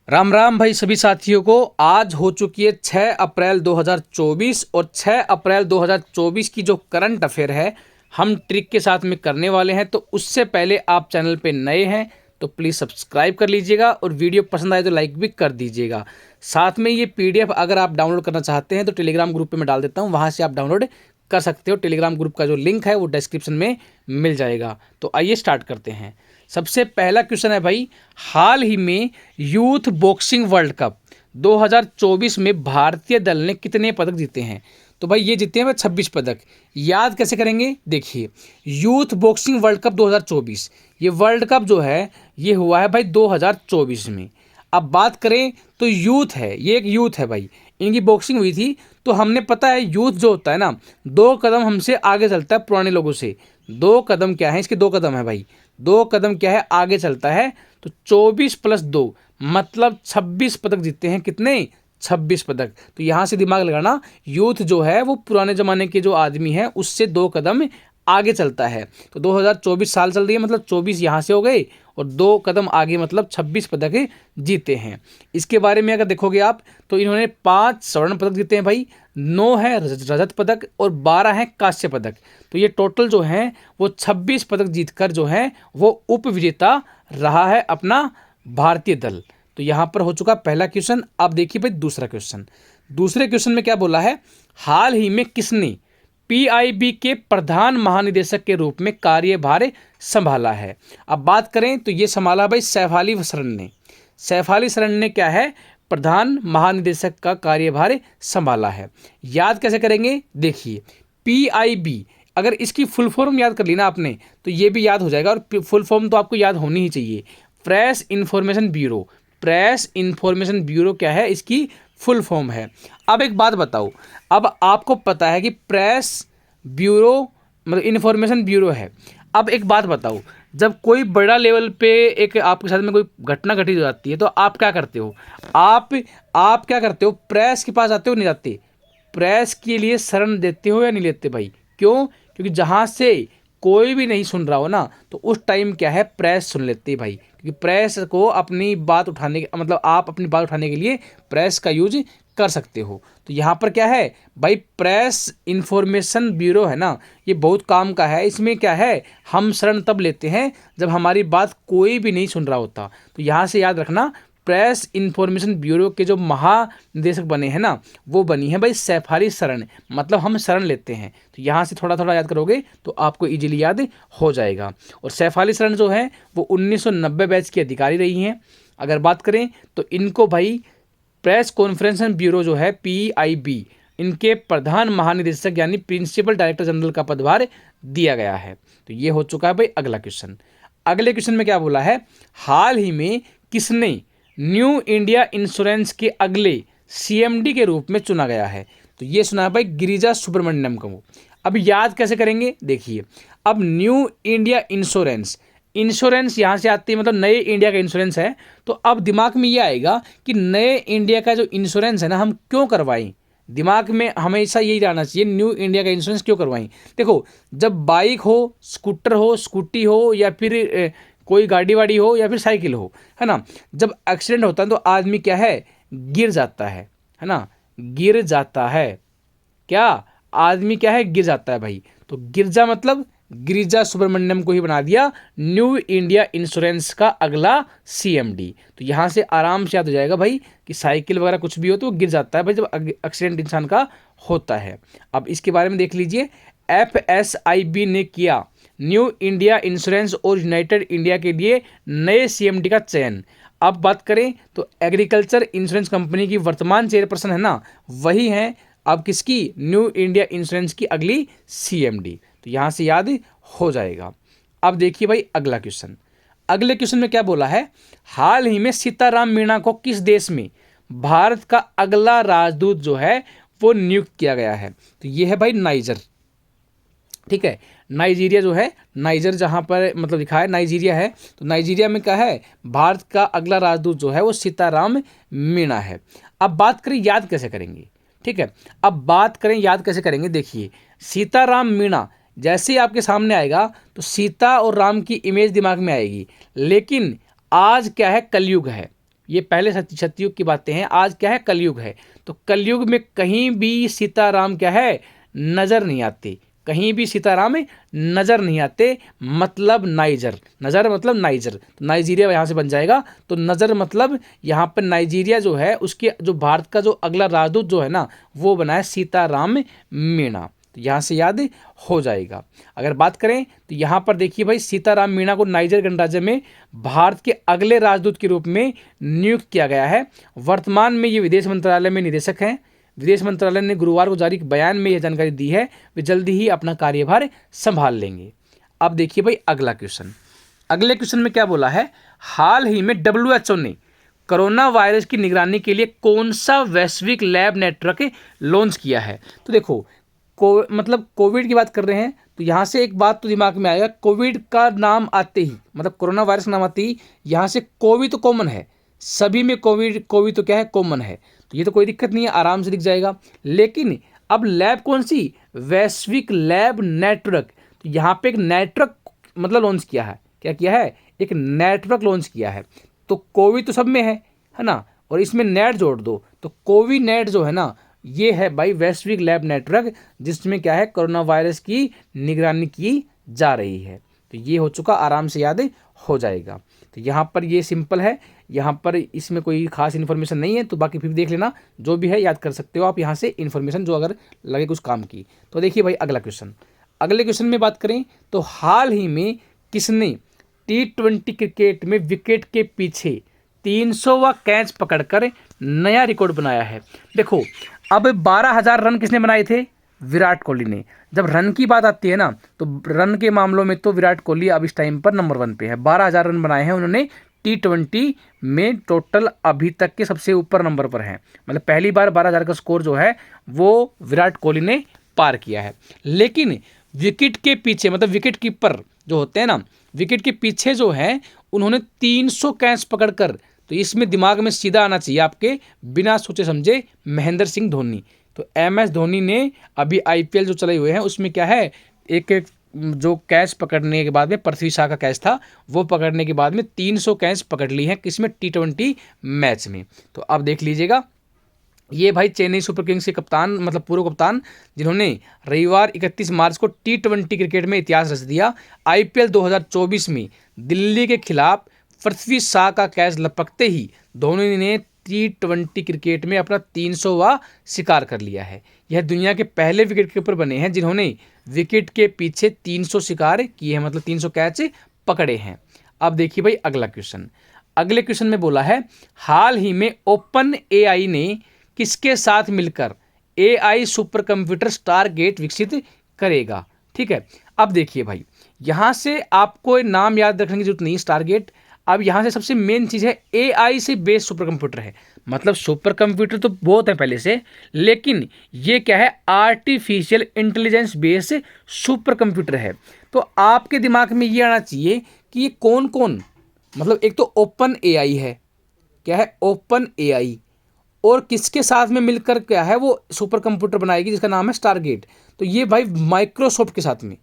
राम राम भाई सभी साथियों को। आज हो चुकी है 6 अप्रैल 2024 और 6 अप्रैल 2024 की जो करंट अफेयर है हम ट्रिक के साथ में करने वाले हैं। तो उससे पहले आप चैनल पे नए हैं तो प्लीज़ सब्सक्राइब कर लीजिएगा और वीडियो पसंद आए तो लाइक भी कर दीजिएगा। साथ में ये पीडीएफ अगर आप डाउनलोड करना चाहते हैं तो टेलीग्राम ग्रुप पे मैं डाल देता हूँ, वहाँ से आप डाउनलोड कर सकते हो। टेलीग्राम ग्रुप का जो लिंक है वो डिस्क्रिप्शन में मिल जाएगा। तो आइए स्टार्ट करते हैं। सबसे पहला क्वेश्चन है भाई, हाल ही में यूथ बॉक्सिंग वर्ल्ड कप 2024 में भारतीय दल ने कितने पदक जीते हैं? तो भाई ये जीते हैं भाई 26 पदक। याद कैसे करेंगे, देखिए यूथ बॉक्सिंग वर्ल्ड कप 2024, ये वर्ल्ड कप जो है ये हुआ है भाई 2024 में। अब बात करें तो यूथ है, ये एक यूथ है भाई, इनकी बॉक्सिंग हुई थी। तो हमने पता है यूथ जो होता है ना, 2 कदम हमसे आगे चलता है पुराने लोगों से। 2 कदम क्या है, इसके 2 कदम है भाई, 2 कदम क्या है आगे चलता है। तो 24 + 2 मतलब 26 पदक जीते हैं। कितने? 26 पदक। तो यहाँ से दिमाग लगाना, यूथ जो है वो पुराने ज़माने के जो आदमी हैं उससे 2 कदम आगे चलता है। तो 2024 साल चल रही है, मतलब 24 यहाँ से हो गए और 2 कदम आगे मतलब 26 पदक जीते हैं। इसके बारे में अगर देखोगे आप तो इन्होंने 5 स्वर्ण पदक जीते हैं भाई, 9 है रजत पदक और 12 है कांस्य पदक। तो ये टोटल जो है वो 26 पदक जीतकर जो है वो उप विजेता रहा है अपना भारतीय दल। तो यहाँ पर हो चुका पहला क्वेश्चन। अब देखिए भाई दूसरा क्वेश्चन। दूसरे क्वेश्चन में क्या बोला है, हाल ही में किसने पीआईबी के प्रधान महानिदेशक के रूप में कार्यभार संभाला है? अब बात करें तो ये संभाला भाई सैफ अली सरन ने। सैफ अली सरन ने क्या है, प्रधान महानिदेशक का कार्यभार संभाला है। याद कैसे करेंगे, देखिए पीआईबी, अगर इसकी फुल फॉर्म याद कर ली ना आपने तो ये भी याद हो जाएगा, और फुल फॉर्म तो आपको याद होनी ही चाहिए। Press information bureau. Press information bureau क्या है, इसकी फुल फॉर्म है। अब एक बात बताओ, अब आपको पता है कि प्रेस ब्यूरो मतलब इंफॉर्मेशन ब्यूरो है। अब एक बात बताओ, जब कोई बड़ा लेवल पे एक आपके साथ में कोई घटना घटित हो जाती है तो आप क्या करते हो? आप क्या करते हो? प्रेस के पास आते हो नहीं जाते? प्रेस के लिए शरण देते हो या नहीं लेते भाई? क्यों? क्योंकि जहाँ से कोई भी नहीं सुन रहा हो ना तो उस टाइम क्या है, प्रेस सुन लेती है भाई। क्योंकि प्रेस को अपनी बात उठाने के मतलब आप अपनी बात उठाने के लिए प्रेस का यूज कर सकते हो। तो यहाँ पर क्या है भाई, प्रेस इंफॉर्मेशन ब्यूरो है ना, ये बहुत काम का है। इसमें क्या है, हम शरण तब लेते हैं जब हमारी बात कोई भी नहीं सुन रहा होता। तो यहाँ से याद रखना, प्रेस इंफॉर्मेशन ब्यूरो के जो महानिदेशक बने हैं ना वो बनी है भाई सैफ अली सरन, मतलब हम शरण लेते हैं। तो यहाँ से थोड़ा थोड़ा याद करोगे तो आपको इजीली याद हो जाएगा। और सैफ अली सरन जो है वो 1990 बैच की अधिकारी रही हैं। अगर बात करें तो इनको भाई प्रेस कॉन्फ्रेंस ब्यूरो जो है पीआईबी, इनके प्रधान महानिदेशक यानी प्रिंसिपल डायरेक्टर जनरल का पदभार दिया गया है। तो ये हो चुका है भाई अगला क्वेश्चन। अगले क्वेश्चन में क्या बोला है, हाल ही में किसने न्यू इंडिया इंश्योरेंस के अगले सीएमडी के रूप में चुना गया है? तो ये सुना है भाई गिरिजा सुब्रमण्यम को। अब याद कैसे करेंगे, देखिए अब न्यू इंडिया इंश्योरेंस, इंश्योरेंस यहाँ से आती है मतलब नए इंडिया का इंश्योरेंस है। तो अब दिमाग में ये आएगा कि नए इंडिया का जो इंश्योरेंस है ना हम क्यों करवाएं? दिमाग में हमेशा यही रहना चाहिए, न्यू इंडिया का इंश्योरेंस क्यों करवाएं। देखो जब बाइक हो, स्कूटर हो, स्कूटी हो या फिर कोई गाड़ी वाड़ी हो या फिर साइकिल हो, है ना, जब एक्सीडेंट होता है तो आदमी क्या है, गिर जाता है ना, गिर जाता है। क्या आदमी क्या है, गिर जाता है भाई। तो गिरजा मतलब गिरिजा सुब्रमण्यम को ही बना दिया न्यू इंडिया इंश्योरेंस का अगला सीएमडी। तो यहाँ से आराम से याद हो जाएगा भाई कि साइकिल वगैरह कुछ भी हो तो गिर जाता है भाई जब एक्सीडेंट इंसान का होता है। अब इसके बारे में देख लीजिए, एफएसआईबी ने किया न्यू इंडिया इंश्योरेंस और यूनाइटेड इंडिया के लिए नए सीएमडी का चयन। अब बात करें तो एग्रीकल्चर इंश्योरेंस कंपनी की वर्तमान चेयरपर्सन है ना, वही है अब किसकी, न्यू इंडिया इंश्योरेंस की अगली सीएमडी। तो यहाँ से याद हो जाएगा। अब देखिए भाई अगला क्वेश्चन। अगले क्वेश्चन में क्या बोला है, हाल ही में सीताराम मीणा को किस देश में भारत का अगला राजदूत जो है वो नियुक्त किया गया है? तो ये है भाई नाइजर। ठीक है, नाइजीरिया जो है, नाइजर जहाँ पर मतलब लिखा है नाइजीरिया है, तो नाइजीरिया में क्या है, भारत का अगला राजदूत जो है वो सीताराम मीणा है। अब बात करें याद कैसे करेंगे, ठीक है, अब बात करें याद कैसे करेंगे, देखिए सीताराम मीणा जैसे ही आपके सामने आएगा तो सीता और राम की इमेज दिमाग में आएगी। लेकिन आज क्या है, कलयुग है, ये पहले सतयुग की बातें हैं। आज क्या है, कलयुग है। तो कलयुग में कहीं भी सीताराम क्या है, नजर नहीं आते, कहीं भी सीताराम नजर नहीं आते। मतलब नाइजर, नजर मतलब नाइजर, तो नाइजीरिया यहाँ से बन जाएगा। तो नजर मतलब यहाँ पर नाइजीरिया जो है, उसके जो भारत का जो अगला राजदूत जो है ना, वो बना है सीताराम मीणा। तो यहाँ से याद हो जाएगा। अगर बात करें तो यहाँ पर देखिए भाई, सीताराम मीणा को नाइजर गणराज्य में भारत के अगले राजदूत के रूप में नियुक्त किया गया है। वर्तमान में ये विदेश मंत्रालय में निदेशक हैं। विदेश मंत्रालय ने गुरुवार को जारी बयान में यह जानकारी दी है, वे जल्दी ही अपना कार्यभार संभाल लेंगे। अब देखिए भाई अगला क्वेश्चन। अगले क्वेश्चन में क्या बोला है, हाल ही में WHO ने कोरोना वायरस की निगरानी के लिए कौन सा वैश्विक लैब नेटवर्क लॉन्च किया है। तो देखो, मतलब कोविड की बात कर रहे हैं, तो यहाँ से एक बात तो दिमाग में आएगा, कोविड का नाम आते ही, मतलब कोरोना वायरस का नाम आते ही यहाँ से कोविड तो कॉमन है, सभी में कोविड तो क्या है, कॉमन है। तो ये तो कोई दिक्कत नहीं है, आराम से दिख जाएगा। लेकिन अब लैब कौन सी, वैश्विक लैब नेटवर्क। तो यहाँ पे एक नेटवर्क मतलब लॉन्च किया है। क्या किया है, एक नेटवर्क लॉन्च किया है। तो कोविड तो सब में है ना, और इसमें नेट जोड़ दो तो कोविड नेट जो है ना, ये है भाई वैश्विक लैब नेटवर्क, जिसमें क्या है, कोरोना वायरस की निगरानी की जा रही है। तो ये हो चुका, आराम से याद हो जाएगा। तो यहाँ पर ये सिंपल है, यहाँ पर इसमें कोई खास इन्फॉर्मेशन नहीं है, तो बाकी फिर देख लेना, जो भी है याद कर सकते हो आप यहाँ से इन्फॉर्मेशन, जो अगर लगे कुछ काम की। तो देखिए भाई अगला क्वेश्चन। अगले क्वेश्चन में बात करें तो हाल ही में किसने T20 क्रिकेट में विकेट के पीछे 300वां कैच पकड़कर नया रिकॉर्ड बनाया है। देखो, अब 12,000 रन किसने बनाए थे, विराट कोहली ने। जब रन की बात आती है ना, तो रन के मामलों में तो विराट कोहली अब इस टाइम पर नंबर 1 पे है। 12,000 रन बनाए हैं उन्होंने T20 में, टोटल अभी तक के सबसे ऊपर नंबर पर हैं। मतलब पहली बार 12,000 का स्कोर जो है वो विराट कोहली ने पार किया है। लेकिन विकेट के पीछे, मतलब विकेट कीपर जो होते हैं ना, विकेट के पीछे जो है, उन्होंने 300 कैच पकड़कर, तो इसमें दिमाग में सीधा आना चाहिए आपके, बिना सोचे समझे, महेंद्र सिंह धोनी। तो MS धोनी ने अभी IPL जो चले हुए हैं उसमें क्या है, एक जो कैच पकड़ने के बाद में, पृथ्वी शॉ का कैच था, वो पकड़ने के बाद में 300 कैच पकड़ ली हैं, किसमें, T20 मैच में। तो अब देख लीजिएगा, ये भाई चेन्नई सुपर किंग्स के कप्तान, मतलब पूर्व कप्तान, जिन्होंने रविवार 31 मार्च को T20 क्रिकेट में इतिहास रच दिया। IPL 2024 में दिल्ली के खिलाफ पृथ्वी शॉ का कैच लपकते ही धोनी ने T20 क्रिकेट में अपना 300वां शिकार कर लिया है। यह दुनिया के पहले विकेट कीपर बने हैं जिन्होंने विकेट के पीछे 300 शिकार किए हैं, मतलब 300 कैच पकड़े हैं। अब देखिए भाई अगला क्वेश्चन। अगले क्वेश्चन में बोला है, हाल ही में OpenAI ने किसके साथ मिलकर AI सुपर कंप्यूटर स्टारगेट विकसित करेगा। ठीक है, अब देखिए भाई, यहाँ से आपको नाम याद रखने की जरूरत नहीं, स्टारगेट। अब यहाँ से सबसे मेन चीज़ है, AI से बेस्ड सुपर कंप्यूटर है। मतलब सुपर कंप्यूटर तो बहुत है पहले से, लेकिन ये क्या है, artificial intelligence based super computer है। तो आपके दिमाग में ये आना चाहिए कि ये कौन कौन, मतलब एक तो OpenAI है, क्या है, OpenAI, और किसके साथ में मिलकर क्या है, वो सुपर कंप्यूटर बनाएगी जिसका नाम है स्टारगेट। तो ये भाई माइक्रोसॉफ्ट के साथ में,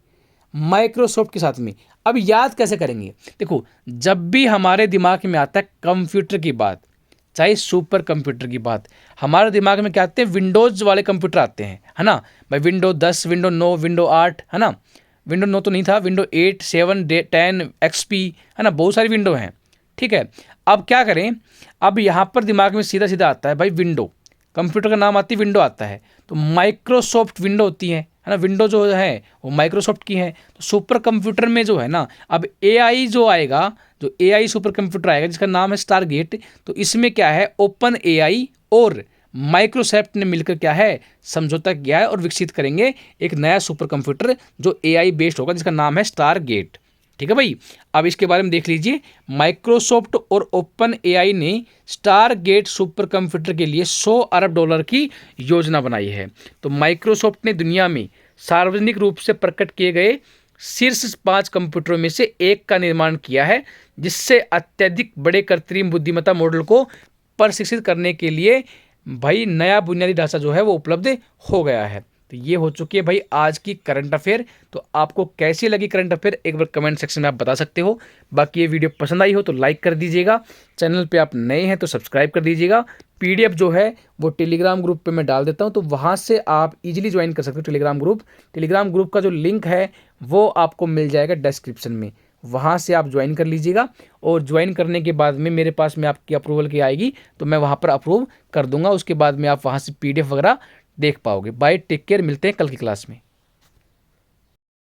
माइक्रोसॉफ्ट के साथ में। अब याद कैसे करेंगे, देखो, जब भी हमारे दिमाग में आता है कंप्यूटर की बात, चाहे सुपर कंप्यूटर की बात, हमारे दिमाग में क्या आते हैं, विंडोज़ वाले कंप्यूटर आते हैं, है ना भाई, विंडो 10, विंडो 9, विंडो 8, है ना, विंडो 9 तो नहीं था, विंडो 8, 7, 10, XP, है ना, बहुत सारी विंडो हैं। ठीक है, अब क्या करें, अब यहाँ पर दिमाग में सीधा सीधा आता है भाई विंडो, कंप्यूटर का नाम आती है विंडो आता है, तो माइक्रोसॉफ्ट विंडो होती है ना, विंडो जो है वो माइक्रोसॉफ्ट की है। तो सुपर कंप्यूटर में जो है ना, अब AI जो आएगा, जो AI सुपर कंप्यूटर आएगा जिसका नाम है स्टारगेट, तो इसमें क्या है, OpenAI और माइक्रोसॉफ्ट ने मिलकर क्या है, समझौता किया है और विकसित करेंगे एक नया सुपर कंप्यूटर जो AI बेस्ड होगा, जिसका नाम है स्टारगेट। ठीक है भाई, अब इसके बारे में देख लीजिए, माइक्रोसॉफ्ट और OpenAI ने स्टारगेट सुपर कंप्यूटर के लिए $100 अरब की योजना बनाई है। तो माइक्रोसॉफ्ट ने दुनिया में सार्वजनिक रूप से प्रकट किए गए शीर्ष 5 कंप्यूटरों में से एक का निर्माण किया है, जिससे अत्यधिक बड़े कृत्रिम बुद्धिमत्ता मॉडल को प्रशिक्षित करने के लिए भाई नया बुनियादी ढांचा जो है वो उपलब्ध हो गया है। तो ये हो चुकी है भाई आज की करंट अफेयर। तो आपको कैसी लगी करंट अफेयर एक बार कमेंट सेक्शन में आप बता सकते हो। बाकी ये वीडियो पसंद आई हो तो लाइक कर दीजिएगा, चैनल पे आप नए हैं तो सब्सक्राइब कर दीजिएगा। पीडीएफ जो है वो टेलीग्राम ग्रुप पे मैं डाल देता हूँ, तो वहाँ से आप इजीली ज्वाइन कर सकते हो टेलीग्राम ग्रुप का जो लिंक है वो आपको मिल जाएगा डिस्क्रिप्शन में, वहाँ से आप ज्वाइन कर लीजिएगा। और ज्वाइन करने के बाद में मेरे पास में आपकी अप्रूवल की आएगी तो मैं वहाँ पर अप्रूव कर दूंगा, उसके बाद में आप वहाँ से पीडीएफ वगैरह देख पाओगे। बाय, टेक केयर, मिलते हैं कल की क्लास में।